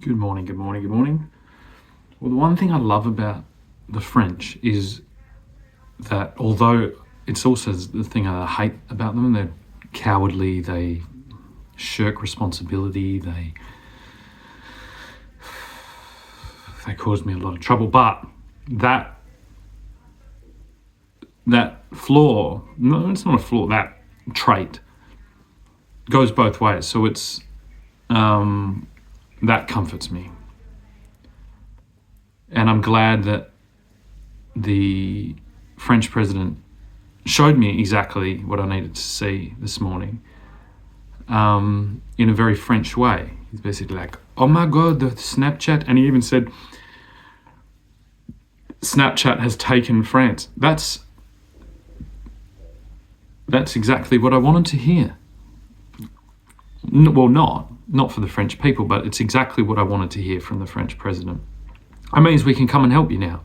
Good morning, good morning, good morning. Well, the one thing I love about the French is that although it's also the thing I hate about them, they're cowardly, they shirk responsibility, they cause me a lot of trouble, but that flaw, no, it's not a flaw, that trait goes both ways. So it's that comforts me. And I'm glad that the French president showed me exactly what I needed to see this morning in a very French way. He's basically like, oh my God, the Snapchat. And he even said, Snapchat has taken France. That's exactly what I wanted to hear. Well, not for the French people, but it's exactly what I wanted to hear from the French president. That means we can come and help you now.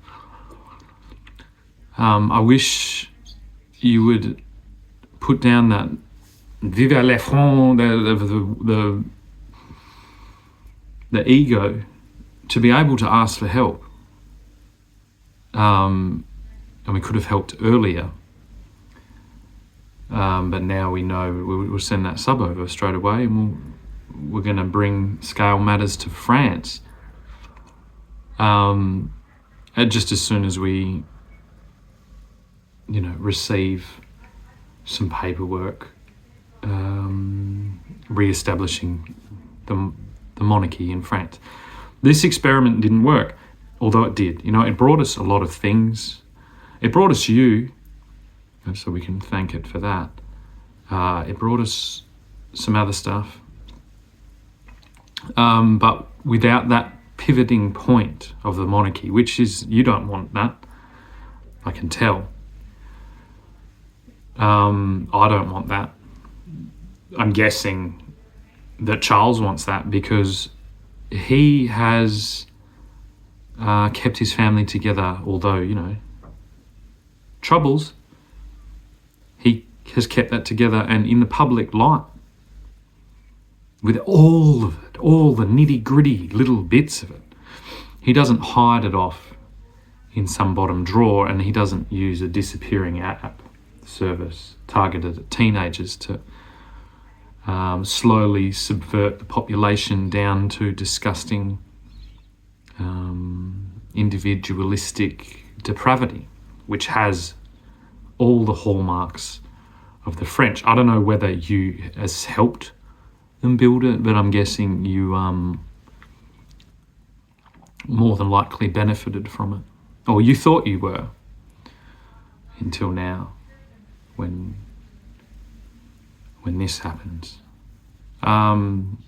I wish you would put down that vive les francs, the ego, to be able to ask for help. And we could have helped earlier. But now we know we'll send that sub over straight away, and we're going to bring scale matters to France. Just as soon as we, receive some paperwork, re-establishing the monarchy in France. This experiment didn't work, although it did. It brought us a lot of things. It brought us you, so we can thank it for that. It brought us some other stuff. But without that pivoting point of the monarchy, which is, you don't want that, I can tell. I don't want that. I'm guessing that Charles wants that because he has kept his family together, although, troubles. He has kept that together and in the public light with all of it, all the nitty-gritty little bits of it. He doesn't hide it off in some bottom drawer, and he doesn't use a disappearing app service targeted at teenagers to slowly subvert the population down to disgusting individualistic depravity, which has all the hallmarks of the French. I don't know whether you has helped them build it, but I'm guessing you more than likely benefited from it, or you thought you were until now, when this happens. And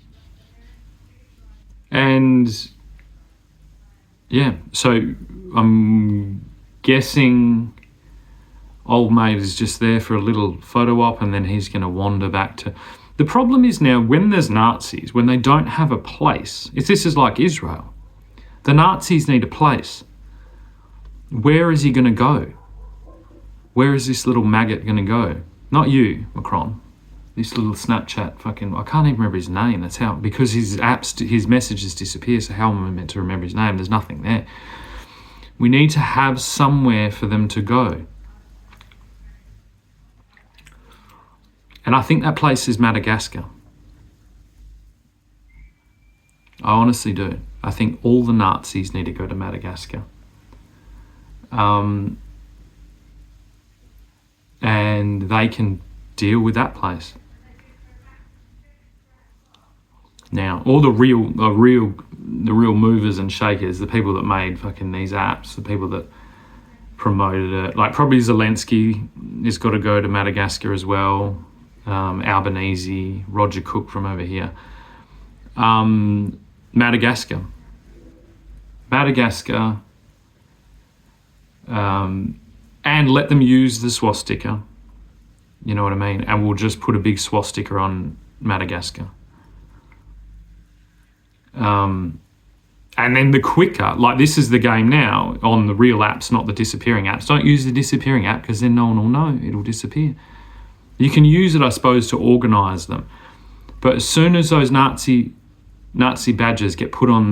yeah, so I'm guessing old mate is just there for a little photo op, and then he's going to wander back to... The problem is now, when there's Nazis, when they don't have a place, if this is like Israel, the Nazis need a place. Where is he going to go? Where is this little maggot going to go? Not you, Macron. This little Snapchat fucking... I can't even remember his name. That's how... Because his messages disappear, so how am I meant to remember his name? There's nothing there. We need to have somewhere for them to go. And I think that place is Madagascar. I honestly do. I think all the Nazis need to go to Madagascar. And they can deal with that place. Now, all the real movers and shakers, the people that made fucking these apps, the people that promoted it, like probably Zelensky has got to go to Madagascar as well. Albanese, Roger Cook from over here. Madagascar, and let them use the swastika. You know what I mean? And we'll just put a big swastika on Madagascar. And then the quicker, like this is the game now on the real apps, not the disappearing apps. Don't use the disappearing app because then no one will know, it'll disappear. You can use it, I suppose, to organise them. But as soon as those Nazi Nazi badges get put on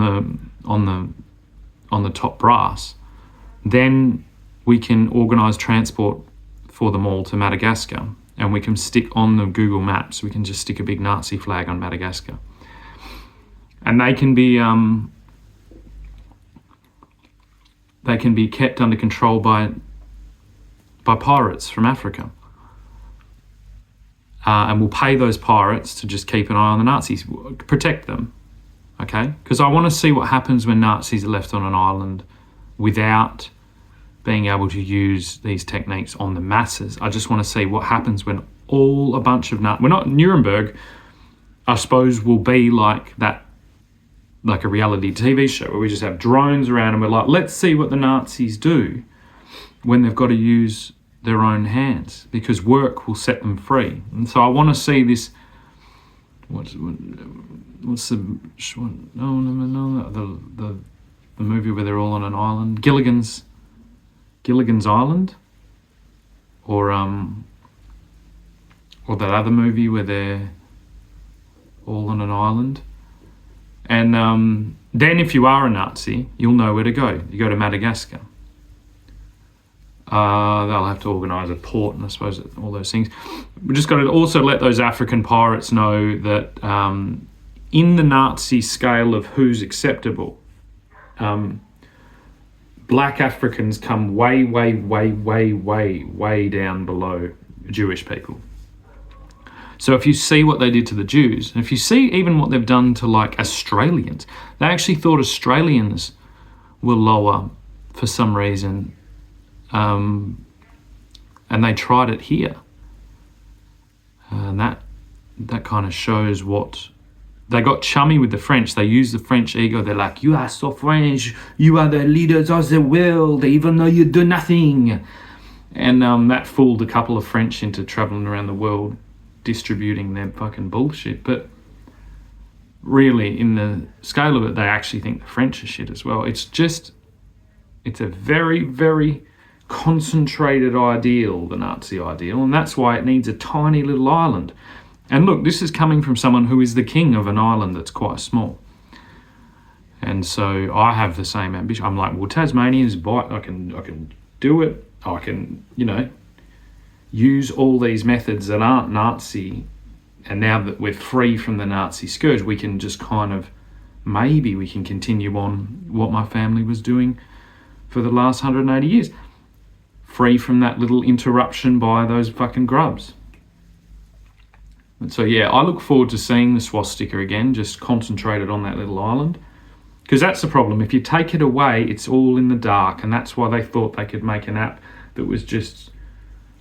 the top brass, then we can organise transport for them all to Madagascar, and we can stick on the Google Maps. We can just stick a big Nazi flag on Madagascar, and they can be kept under control by pirates from Africa. And we'll pay those pirates to just keep an eye on the Nazis, protect them, okay? Because I want to see what happens when Nazis are left on an island without being able to use these techniques on the masses. I just want to see what happens when a bunch of we're not Nuremberg, I suppose, will be like that, like a reality TV show where we just have drones around and we're like, let's see what the Nazis do when they've got to use their own hands, because work will set them free. And so I want to see this. What's the movie where they're all on an island? Gilligan's Island, or that other movie where they're all on an island. And then if you are a Nazi, you'll know where to go. You go to Madagascar. They'll have to organise a port and I suppose all those things. We just got to also let those African pirates know that in the Nazi scale of who's acceptable, black Africans come way, way, way, way, way, way down below Jewish people. So if you see what they did to the Jews, and if you see even what they've done to like Australians, they actually thought Australians were lower for some reason. And they tried it here, and that kind of shows what they got chummy with the French. They used the French ego. They're like, you are so French, you are the leaders of the world, even though you do nothing. And that fooled a couple of French into traveling around the world distributing their fucking bullshit. But really, in the scale of it, they actually think the French are shit as well. It's a very, very concentrated ideal, the Nazi ideal, and that's why it needs a tiny little island. And look, this is coming from someone who is the king of an island that's quite small. And so I have the same ambition. I'm like, well, Tasmania's I can do it. I can, use all these methods that aren't Nazi, and now that we're free from the Nazi scourge, we can just maybe we can continue on what my family was doing for the last 180 years. Free from that little interruption by those fucking grubs. And so yeah, I look forward to seeing the swastika again, just concentrated on that little island. Because that's the problem. If you take it away, it's all in the dark, and that's why they thought they could make an app that was just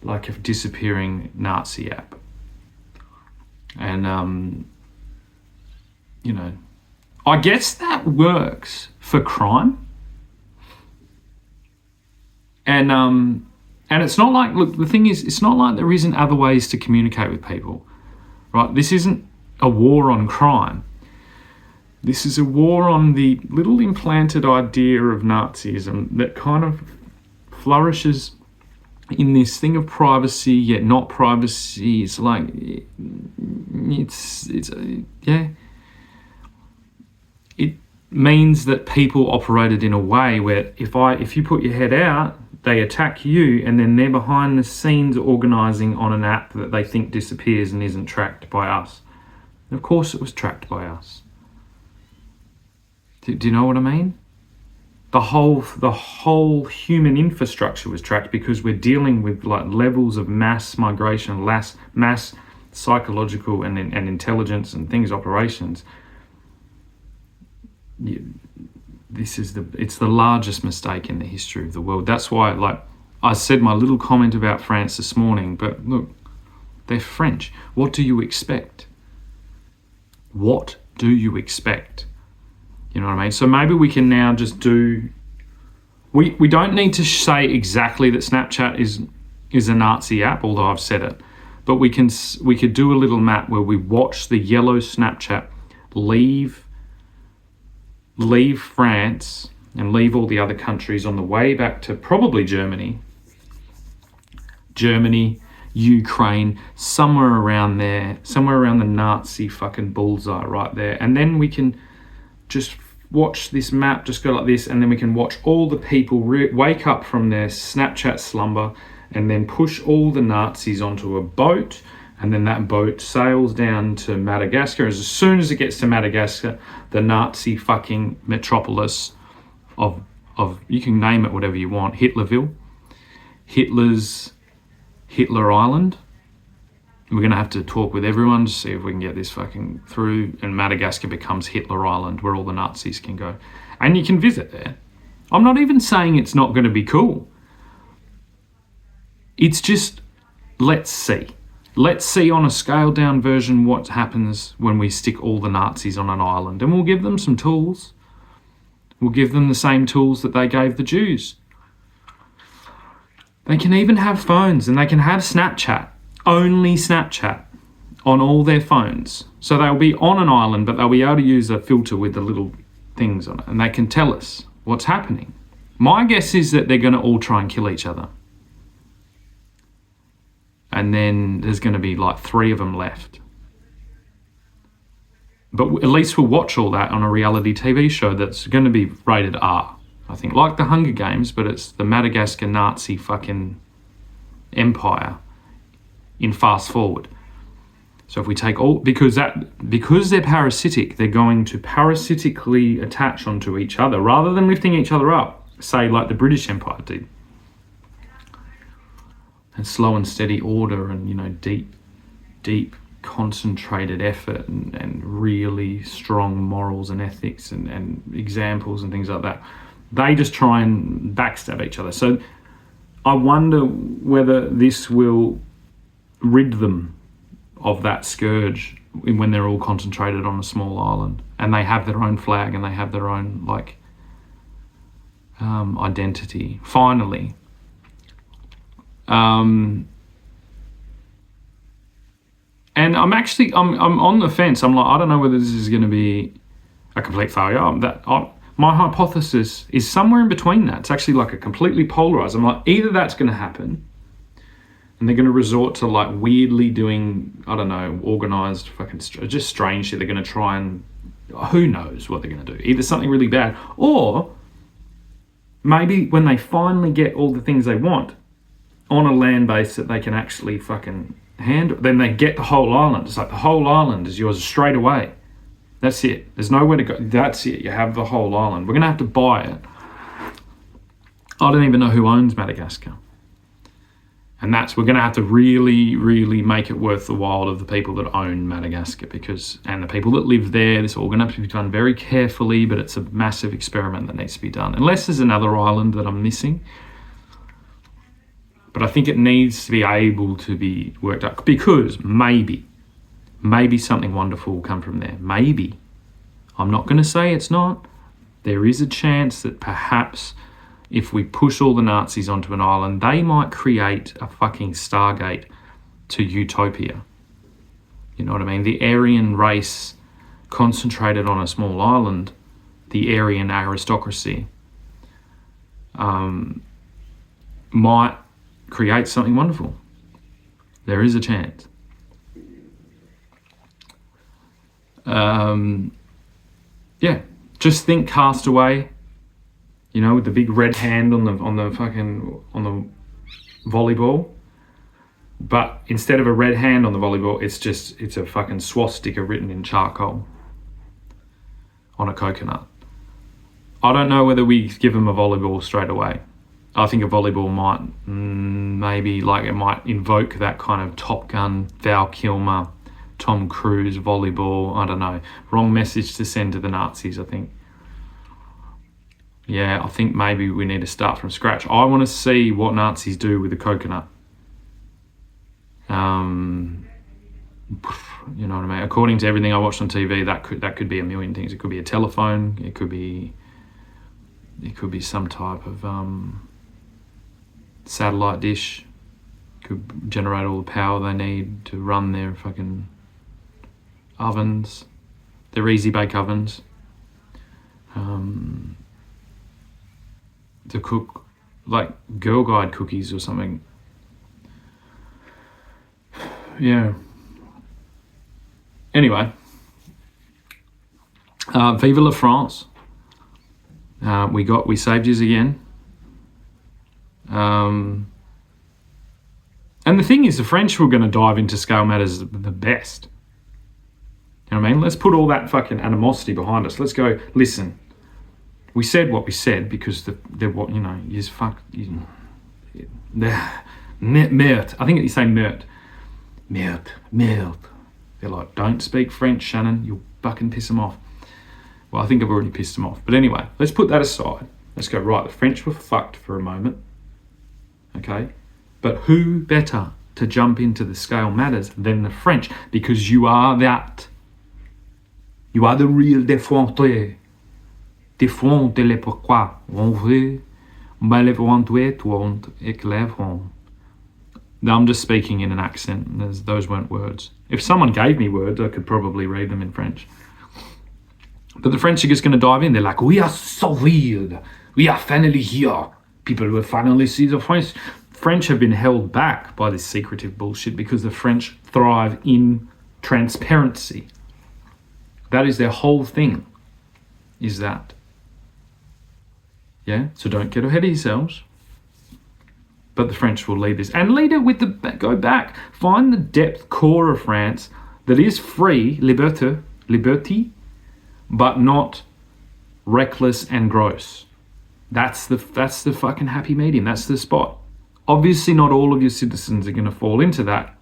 like a disappearing Nazi app. And I guess that works for crime. And it's not like, look, the thing is, it's not like there isn't other ways to communicate with people, right? This isn't a war on crime. This is a war on the little implanted idea of Nazism that kind of flourishes in this thing of privacy, yet not privacy. It's like, it means that people operated in a way where if you put your head out, they attack you, and then they're behind the scenes organising on an app that they think disappears and isn't tracked by us. And of course it was tracked by us. Do you know what I mean? The whole human infrastructure was tracked because we're dealing with like levels of mass migration, mass psychological and intelligence and things, operations. It's the largest mistake in the history of the world. That's why, like I said, my little comment about France this morning, but look, they're French. What do you expect? What do you expect? You know what I mean? So maybe we can now just do... We don't need to say exactly that Snapchat is a Nazi app, although I've said it. But we could do a little map where we watch the yellow Snapchat leave France and leave all the other countries on the way back to probably Germany, Ukraine, somewhere around there, somewhere around the Nazi fucking bullseye right there. And then we can just watch this map, just go like this, and then we can watch all the people wake up from their Snapchat slumber and then push all the Nazis onto a boat, and then that boat sails down to Madagascar. As soon as it gets to Madagascar, the Nazi fucking metropolis of you can name it whatever you want, Hitlerville, Hitler Island. We're going to have to talk with everyone to see if we can get this fucking through, and Madagascar becomes Hitler Island, where all the Nazis can go. And you can visit there. I'm not even saying it's not going to be cool. It's just, let's see. Let's see on a scaled down version what happens when we stick all the Nazis on an island. And we'll give them some tools. We'll give them the same tools that they gave the Jews. They can even have phones, and they can have Snapchat. Only Snapchat on all their phones. So they'll be on an island, but they'll be able to use a filter with the little things on it, and they can tell us what's happening. My guess is that they're going to all try and kill each other. And then there's going to be like 3 of them left. But at least we'll watch all that on a reality TV show that's going to be rated R. I think, like the Hunger Games, but it's the Madagascar Nazi fucking empire in fast forward. So if we take all, because they're parasitic, they're going to parasitically attach onto each other rather than lifting each other up, say like the British Empire did. And slow and steady order, and deep concentrated effort, and really strong morals and ethics and examples and things like that. They just try and backstab each other. So I wonder whether this will rid them of that scourge when they're all concentrated on a small island, and they have their own flag and they have their own identity finally. And I'm on the fence. I'm like, I don't know whether this is going to be a complete failure. My hypothesis is somewhere in between that. It's actually like a completely polarized. I'm like, either that's going to happen, and they're going to resort to like weirdly doing, I don't know, organized fucking just strange shit. They're going to try and, who knows what they're going to do. Either something really bad, or maybe when they finally get all the things they want on a land base that they can actually fucking handle, then they get the whole island. It's like the whole island is yours straight away. That's it. There's nowhere to go. That's it. You have the whole island. We're going to have to buy it. I don't even know who owns Madagascar. And we're going to have to really, really make it worth the while of the people that own Madagascar, and the people that live there. This is all going to have to be done very carefully, but it's a massive experiment that needs to be done. Unless there's another island that I'm missing. But I think it needs to be able to be worked out, because maybe something wonderful will come from there. Maybe. I'm not going to say it's not. There is a chance that perhaps if we push all the Nazis onto an island, they might create a fucking Stargate to utopia. You know what I mean? The Aryan race concentrated on a small island, the Aryan aristocracy, might create something wonderful. There is a chance. Just think Castaway, with the big red hand on the volleyball, but instead of a red hand on the volleyball, it's a fucking swastika written in charcoal on a coconut. I don't know whether we give them a volleyball straight away. I think a volleyball might it might invoke that kind of Top Gun, Val Kilmer, Tom Cruise volleyball. I don't know. Wrong message to send to the Nazis, I think. Yeah, I think maybe we need to start from scratch. I want to see what Nazis do with the coconut. You know what I mean? According to everything I watched on TV, that could be a million things. It could be a telephone. It could be some type of satellite dish. Could generate all the power they need to run their fucking ovens, their easy bake ovens, to cook like Girl Guide cookies or something. Yeah. Anyway, Vive la France. We saved yous again. And the thing is, the French were going to dive into scale matters the best. You know what I mean? Let's put all that fucking animosity behind us. Let's go, listen. We said what we said because they're what, you know, you just fuck. Merde. I think you say merde. Merde. They're like, don't speak French, Shannon. You'll fucking piss them off. Well, I think I've already pissed them off. But anyway, let's put that aside. Let's go, right, the French were fucked for a moment. Okay? But who better to jump into the scale matters than the French? Because you are that. You are the real défenseur. Défendre pourquoi on veut, mais les won't éclaireront. I'm just speaking in an accent. Those weren't words. If someone gave me words, I could probably read them in French. But the French are just going to dive in. They're like, we are so real. We are finally here. People will finally see the French. French have been held back by this secretive bullshit because the French thrive in transparency. That is their whole thing, is that. Yeah? So don't get ahead of yourselves. But the French will lead this. And lead it with go back. Find the depth core of France that is free, liberty, but not reckless and gross. That's the fucking happy medium. That's the spot. Obviously not all of your citizens are going to fall into that.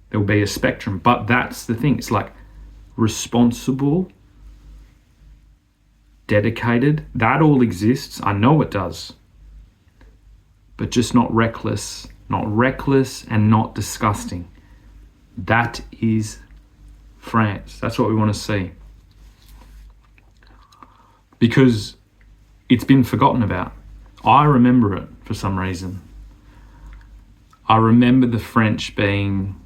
There'll be a spectrum. But that's the thing. It's like responsible, dedicated. That all exists. I know it does. But just not reckless and not disgusting. That is France. That's what we want to see. Because it's been forgotten about. I remember it for some reason. I remember the French being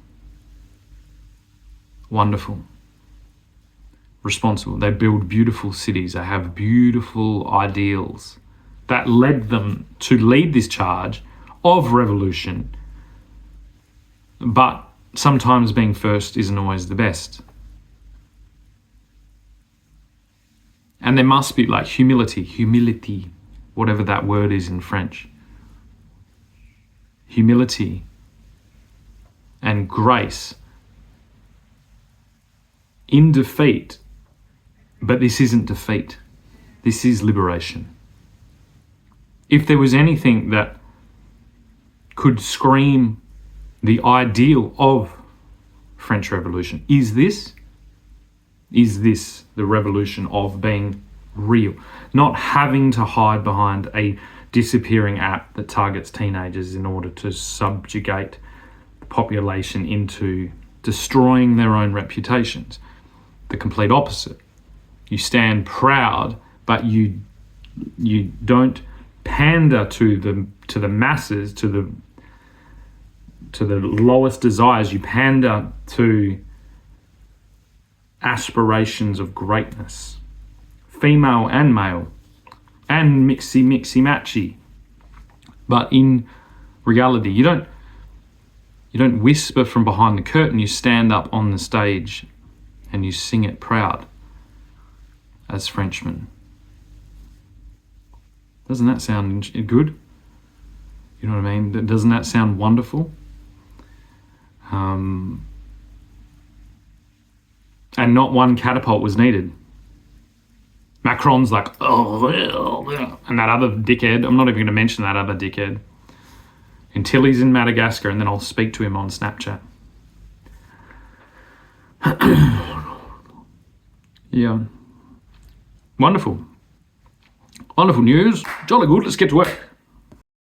wonderful, responsible. They build beautiful cities. They have beautiful ideals. That led them to lead this charge of revolution. But sometimes being first isn't always the best. And there must be like humility, whatever that word is in French. Humility and grace in defeat. But this isn't defeat. This is liberation. If there was anything that could scream the ideal of French Revolution, is this the revolution of being real? Not having to hide behind a disappearing app that targets teenagers in order to subjugate the population into destroying their own reputations. The complete opposite. You stand proud, but you don't pander to the masses, to the lowest desires. You pander to aspirations of greatness, female and male, and mixy matchy. But in reality, you don't whisper from behind the curtain. You stand up on the stage and you sing it proud as Frenchmen. Doesn't that sound good? You know what I mean? Doesn't that sound wonderful? And not one catapult was needed. Macron's like, oh, and that other dickhead, I'm not even going to mention that other dickhead, until he's in Madagascar, and then I'll speak to him on Snapchat. Yeah. Wonderful. Wonderful news. Jolly good. Let's get to work.